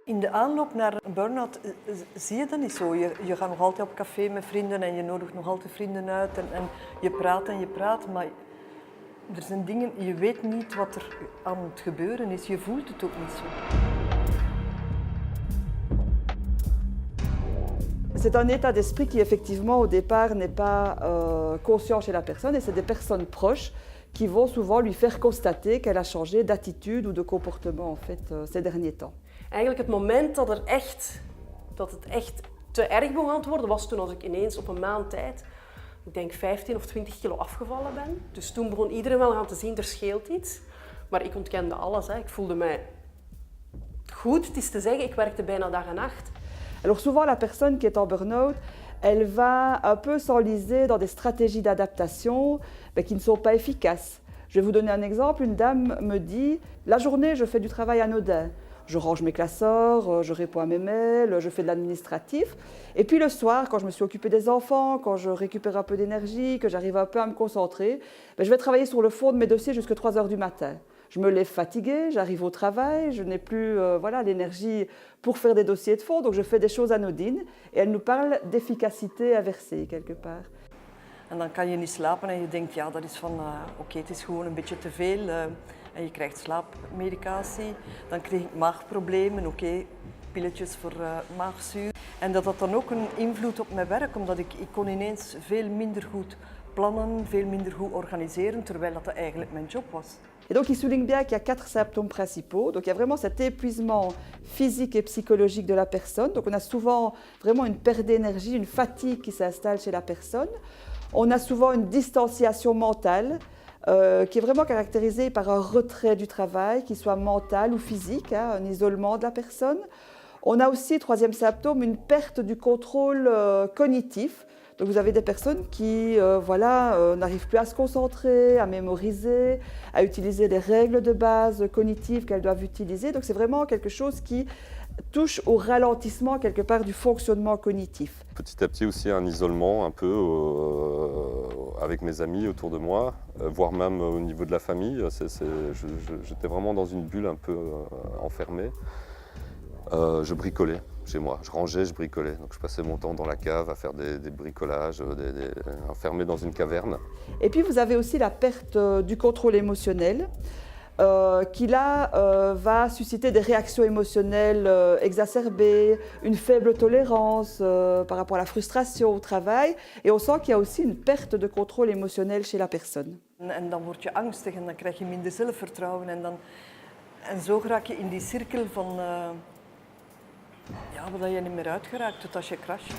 In de aanloop naar een burn-out zie je dat niet zo. Je gaat nog altijd op café met vrienden en je nodigt nog altijd vrienden uit en je praat, maar er zijn dingen, je weet niet wat er aan het gebeuren is. Je voelt het ook niet zo. C'est un état d'esprit qui effectivement au départ n'est pas conscient chez la personne et c'est des personnes proches qui vont souvent lui faire constater qu'elle a changé d'attitude ou de comportement en fait, ces derniers temps. Eigenlijk het moment dat het echt te erg begon te worden, was toen als ik ineens op een maand tijd, ik denk 15 of 20 kilo afgevallen ben. Dus toen begon iedereen wel aan te zien, er scheelt iets. Maar ik ontkende alles. Hè. Ik voelde mij goed. Het is te zeggen, ik werkte bijna dag en nacht. Alors souvent la personne qui est en burn-out, elle va un peu s'enliser dans des stratégies d'adaptation qui ne sont pas efficaces. Je vais vous donner un exemple. Une dame me dit « La journée, je fais du travail anodin. Je range mes classeurs, je réponds à mes mails, je fais de l'administratif. Et puis le soir, quand je me suis occupée des enfants, quand je récupère un peu d'énergie, que j'arrive un peu à me concentrer, je vais travailler sur le fond de mes dossiers jusqu'à 3 heures du matin. Je me lève fatiguée, j'arrive au travail, je n'ai plus l'énergie pour faire des dossiers de fond, donc je fais des choses anodines. Et elle nous parle d'efficacité inversée, quelque part. En dan kan je niet slapen en je denkt, ja, dat is van, oké, het is gewoon een beetje te veel. En je krijgt slaapmedicatie. Dan kreeg ik maagproblemen, oké, pilletjes voor maagzuur. En dat had dan ook een invloed op mijn werk, omdat ik kon ineens veel minder goed plannen, veel minder goed organiseren, terwijl dat eigenlijk mijn job was. Et donc il souligne bien qu'il y a 4 symptômes principaux. Donc il y a vraiment cet épuisement physique et psychologique de la personne. Donc on a souvent vraiment une perte d'énergie, une fatigue qui s'installe chez la personne. On a souvent une distanciation mentale qui est vraiment caractérisée par un retrait du travail, qu'il soit mental ou physique, un isolement de la personne. On a aussi, troisième symptôme, une perte du contrôle cognitif. Donc vous avez des personnes qui n'arrivent plus à se concentrer, à mémoriser, à utiliser les règles de base cognitives qu'elles doivent utiliser. Donc c'est vraiment quelque chose qui touche au ralentissement quelque part du fonctionnement cognitif. Petit à petit aussi un isolement un peu avec mes amis autour de moi, voire même au niveau de la famille. J'étais vraiment dans une bulle un peu enfermée. Je bricolais chez moi, je rangeais, je bricolais. Donc je passais mon temps dans la cave à faire des bricolages, enfermé dans une caverne. Et puis vous avez aussi la perte du contrôle émotionnel. Qui là va susciter des réactions émotionnelles exacerbées, une faible tolérance par rapport à la frustration au travail. Et on sent qu'il y a aussi une perte de contrôle émotionnel chez la personne. En dan word je angstig en dan krijg je minder zelfvertrouwen. En zo raak je in die cirkel van waar je niet meer uit geraakt tot als je crasht.